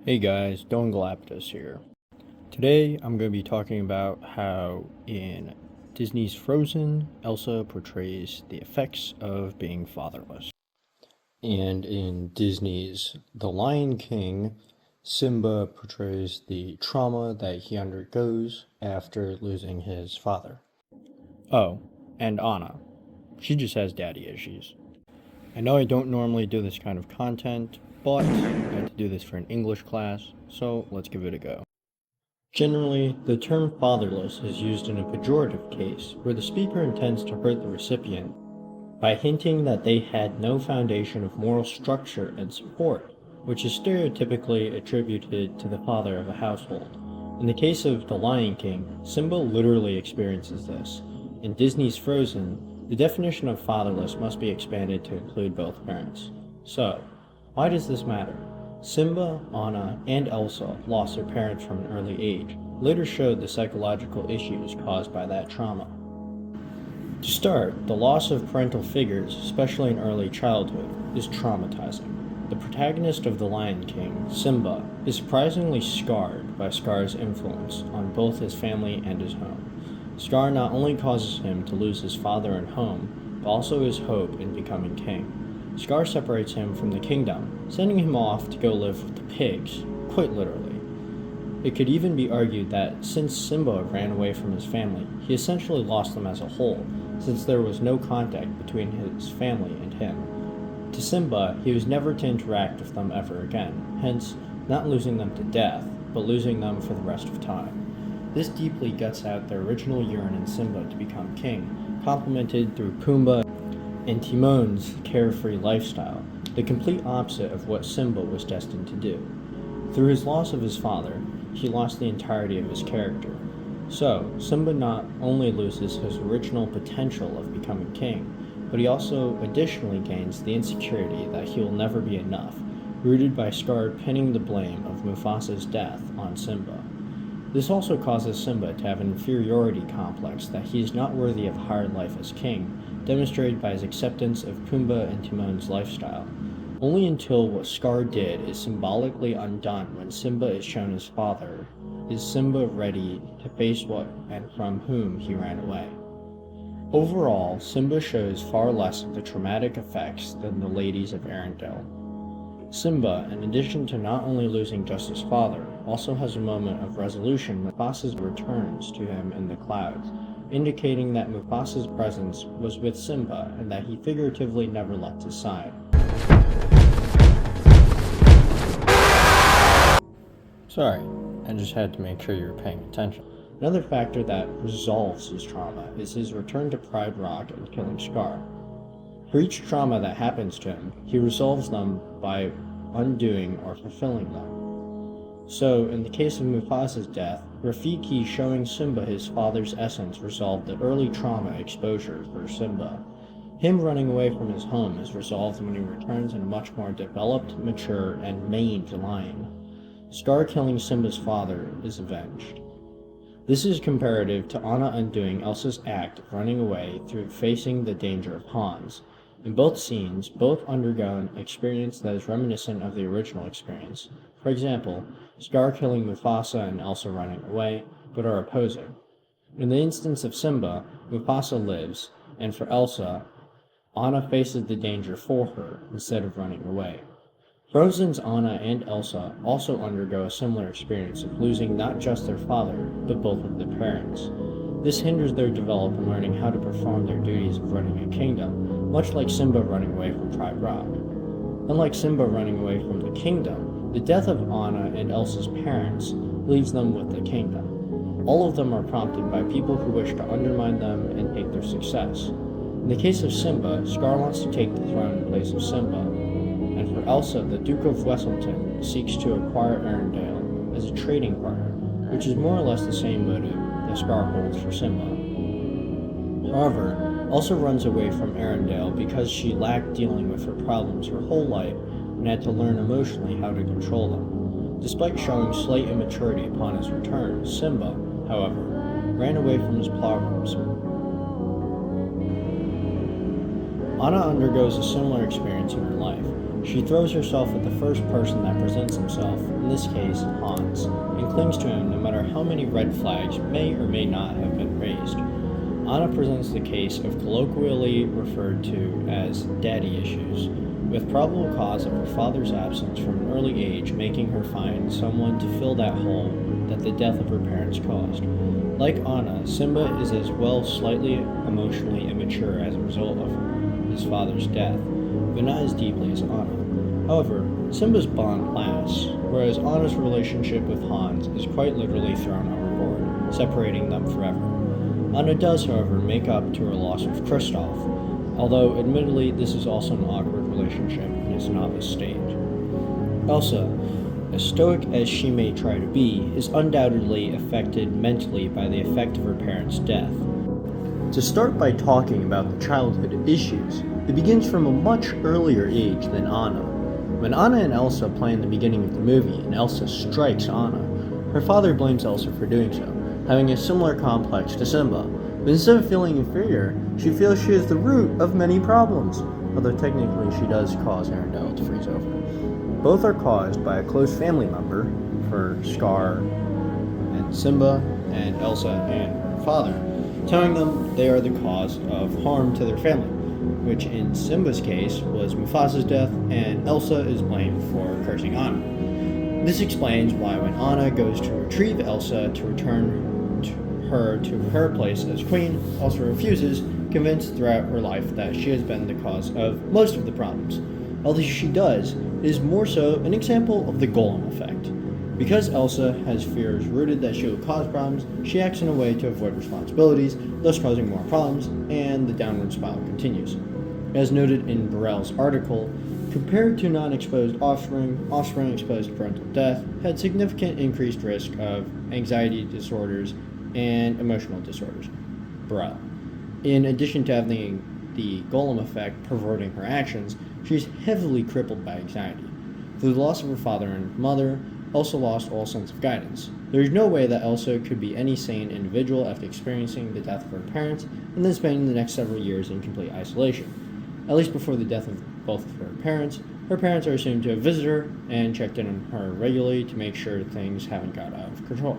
Hey guys, Don Galapagos here. Today I'm going to be talking about how in Disney's Frozen, Elsa portrays the effects of being fatherless. And in Disney's The Lion King, Simba portrays the trauma that he undergoes after losing his father. Oh, and Anna. She just has daddy issues. I know I don't normally do this kind of content, but I had to do this for an English class, so let's give it a go. Generally, the term fatherless is used in a pejorative case where the speaker intends to hurt the recipient by hinting that they had no foundation of moral structure and support, which is stereotypically attributed to the father of a household. In the case of The Lion King, Simba literally experiences this. In Disney's Frozen, the definition of fatherless must be expanded to include both parents. So, why does this matter? Simba, Anna, and Elsa lost their parents from an early age, later showed the psychological issues caused by that trauma. To start, the loss of parental figures, especially in early childhood, is traumatizing. The protagonist of The Lion King, Simba, is surprisingly scarred by Scar's influence on both his family and his home. Scar not only causes him to lose his father and home, but also his hope in becoming king. Scar separates him from the kingdom, sending him off to go live with the pigs, quite literally. It could even be argued that since Simba ran away from his family, he essentially lost them as a whole, since there was no contact between his family and him. To Simba, he was never to interact with them ever again, hence, not losing them to death, but losing them for the rest of time. This deeply guts out the original yearn in Simba to become king, complemented through Pumbaa and Timon's carefree lifestyle, the complete opposite of what Simba was destined to do. Through his loss of his father, he lost the entirety of his character. So, Simba not only loses his original potential of becoming king, but he also additionally gains the insecurity that he will never be enough, rooted by Scar pinning the blame of Mufasa's death on Simba. This also causes Simba to have an inferiority complex that he is not worthy of a hard life as king, demonstrated by his acceptance of Pumbaa and Timon's lifestyle. Only until what Scar did is symbolically undone when Simba is shown his father, is Simba ready to face what and from whom he ran away. Overall, Simba shows far less of the traumatic effects than the ladies of Arendelle. Simba, in addition to not only losing just his father, also has a moment of resolution when Mufasa returns to him in the clouds, indicating that Mufasa's presence was with Simba and that he figuratively never left his side. Sorry, I just had to make sure you were paying attention. Another factor that resolves his trauma is his return to Pride Rock and killing Scar. For each trauma that happens to him, he resolves them by undoing or fulfilling them. So, in the case of Mufasa's death, Rafiki showing Simba his father's essence resolved the early trauma exposure for Simba. Him running away from his home is resolved when he returns in a much more developed, mature, and maned lion. Scar killing Simba's father is avenged. This is comparative to Anna undoing Elsa's act of running away through facing the danger of Hans. In both scenes, both undergo an experience that is reminiscent of the original experience. For example, Scar killing Mufasa and Elsa running away, but are opposing. In the instance of Simba, Mufasa lives, and for Elsa, Anna faces the danger for her instead of running away. Frozen's Anna and Elsa also undergo a similar experience of losing not just their father, but both of their parents. This hinders their development in learning how to perform their duties of running a kingdom, much like Simba running away from Pride Rock. Unlike Simba running away from the kingdom, the death of Anna and Elsa's parents leaves them with the kingdom. All of them are prompted by people who wish to undermine them and take their success. In the case of Simba, Scar wants to take the throne in place of Simba, and for Elsa, the Duke of Wesselton seeks to acquire Arendelle as a trading partner, which is more or less the same motive that Scar holds for Simba. However, Elsa runs away from Arendelle because she lacked dealing with her problems her whole life and had to learn emotionally how to control them. Despite showing slight immaturity upon his return, Simba, however, ran away from his problems. Anna undergoes a similar experience in her life. She throws herself at the first person that presents himself, in this case, Hans, and clings to him no matter how many red flags may or may not have been raised. Anna presents the case of colloquially referred to as daddy issues, with probable cause of her father's absence from an early age making her find someone to fill that hole that the death of her parents caused. Like Anna, Simba is as well slightly emotionally immature as a result of his father's death, but not as deeply as Anna. However, Simba's bond lasts, whereas Anna's relationship with Hans is quite literally thrown overboard, separating them forever. Anna does, however, make up to her loss of Kristoff, although admittedly this is also an awkward relationship in its novice stage. ELSA, as stoic as she may try to be, is undoubtedly affected mentally by the effect of her parents' death. To start by talking about the childhood issues, it begins from a much earlier age than Anna. When Anna and Elsa play in the beginning of the movie and Elsa strikes Anna, her father blames Elsa for doing so, having a similar complex to Simba. But instead of feeling inferior, she feels she is the root of many problems, although technically she does cause Arendelle to freeze over. Both are caused by a close family member, for Scar and Simba, and Elsa and her father, telling them they are the cause of harm to their family, which in Simba's case was Mufasa's death, and Elsa is blamed for cursing Anna. This explains why when Anna goes to retrieve Elsa to return her to her place as queen, Elsa refuses, convinced throughout her life that she has been the cause of most of the problems. Although she does, it is more so an example of the Golem effect. Because Elsa has fears rooted that she will cause problems, she acts in a way to avoid responsibilities, thus causing more problems, and the downward spiral continues. As noted in Burrell's article, compared to non-exposed offspring exposed to parental death had significant increased risk of anxiety disorders and emotional disorders. Burrell. In addition to having the Golem effect perverting her actions, she is heavily crippled by anxiety. Through the loss of her father and mother, Elsa lost all sense of guidance. There is no way that Elsa could be any sane individual after experiencing the death of her parents and then spending the next several years in complete isolation. At least before the death of both of her parents are assumed to have visited her and checked in on her regularly to make sure things haven't got out of control.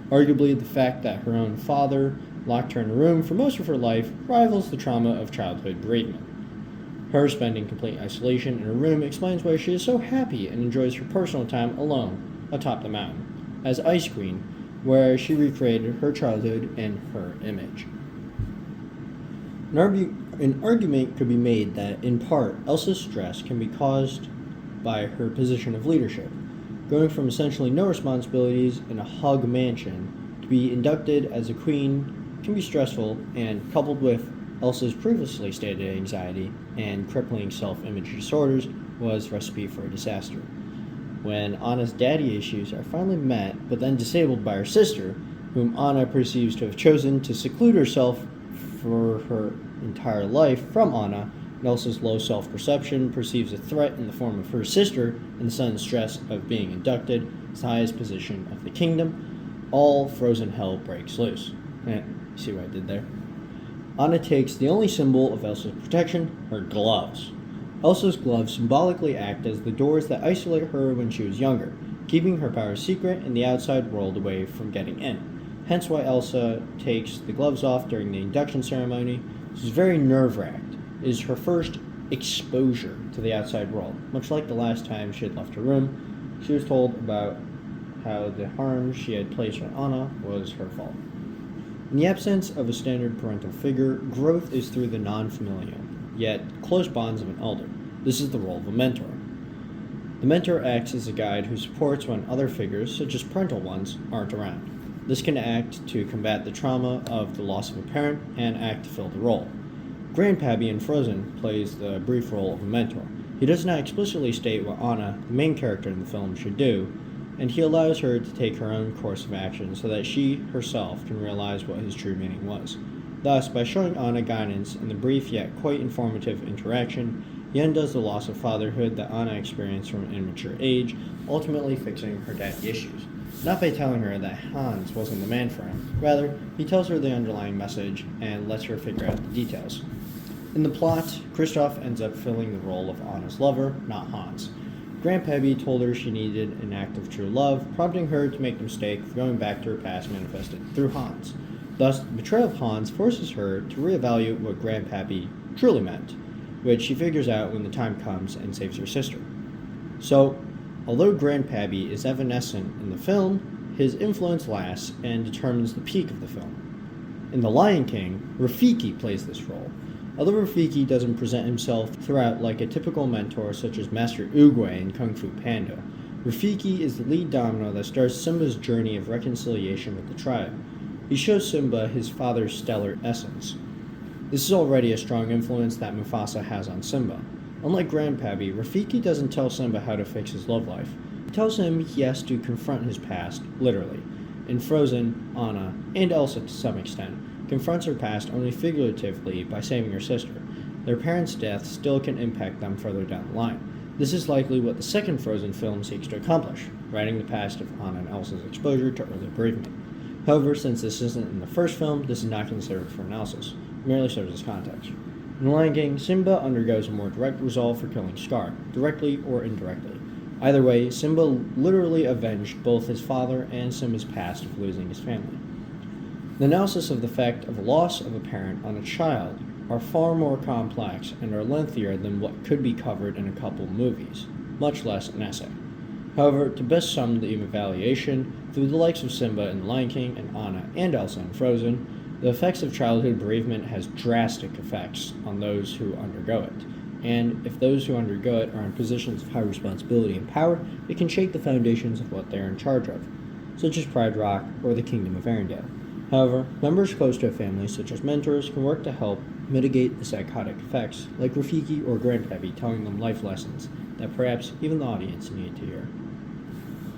Arguably, the fact that her own father locked her in a room for most of her life rivals the trauma of childhood bereavement. Her spending complete isolation in a room explains why she is so happy and enjoys her personal time alone atop the mountain, as Ice Queen, where she recreated her childhood in her image. An argument could be made that, in part, Elsa's stress can be caused by her position of leadership. Going from essentially no responsibilities in a hug mansion to be inducted as a queen can be stressful, and coupled with Elsa's previously stated anxiety and crippling self-image disorders was recipe for a disaster. When Anna's daddy issues are finally met, but then disabled by her sister, whom Anna perceives to have chosen to seclude herself for her entire life from Anna, and Elsa's low self-perception perceives a threat in the form of her sister and the sudden stress of being inducted as the highest position of the kingdom, all frozen hell breaks loose. See what I did there? Anna takes the only symbol of Elsa's protection, her gloves. Elsa's gloves symbolically act as the doors that isolate her when she was younger, keeping her powers secret and the outside world away from getting in. Hence why Elsa takes the gloves off during the induction ceremony. This is very nerve-wracked. It is her first exposure to the outside world. Much like the last time she had left her room, she was told about how the harm she had placed on Anna was her fault. In the absence of a standard parental figure, growth is through the non-familial, yet close bonds of an elder. This is the role of a mentor. The mentor acts as a guide who supports when other figures, such as parental ones, aren't around. This can act to combat the trauma of the loss of a parent and act to fill the role. Grandpappy in Frozen plays the brief role of a mentor. He does not explicitly state what Anna, the main character in the film, should do, and he allows her to take her own course of action so that she herself can realize what his true meaning was. Thus, by showing Anna guidance in the brief yet quite informative interaction, he undoes the loss of fatherhood that Anna experienced from an immature age, ultimately fixing her daddy issues. Not by telling her that Hans wasn't the man for him. Rather, he tells her the underlying message and lets her figure out the details. In the plot, Kristoff ends up filling the role of Anna's lover, not Hans. Grandpappy told her she needed an act of true love, prompting her to make the mistake of going back to her past manifested through Hans. Thus, the betrayal of Hans forces her to reevaluate what Grandpappy truly meant, which she figures out when the time comes and saves her sister. So, although Grandpappy is evanescent in the film, his influence lasts and determines the peak of the film. In The Lion King, Rafiki plays this role. Although Rafiki doesn't present himself throughout like a typical mentor such as Master Oogway in Kung Fu Panda, Rafiki is the lead domino that starts Simba's journey of reconciliation with the tribe. He shows Simba his father's stellar essence. This is already a strong influence that Mufasa has on Simba. Unlike Grandpappy, Rafiki doesn't tell Simba how to fix his love life. He tells him he has to confront his past, literally. In Frozen, Anna, and Elsa to some extent, confronts her past only figuratively by saving her sister. Their parents' death still can impact them further down the line. This is likely what the second Frozen film seeks to accomplish, writing the past of Anna and Elsa's exposure to early bereavement. However, since this isn't in the first film, this is not considered for analysis. It merely serves as context. In The Lion King, Simba undergoes a more direct resolve for killing Scar, directly or indirectly. Either way, Simba literally avenged both his father and Simba's past of losing his family. The analysis of the effect of the loss of a parent on a child are far more complex and are lengthier than what could be covered in a couple movies, much less an essay. However, to best sum the evaluation, through the likes of Simba in The Lion King and Anna and Elsa in Frozen, the effects of childhood bereavement has drastic effects on those who undergo it. And if those who undergo it are in positions of high responsibility and power, it can shake the foundations of what they are in charge of, such as Pride Rock or the Kingdom of Arendelle. However, members close to a family, such as mentors, can work to help mitigate the psychotic effects, like Rafiki or Grandpappy telling them life lessons that perhaps even the audience needed to hear.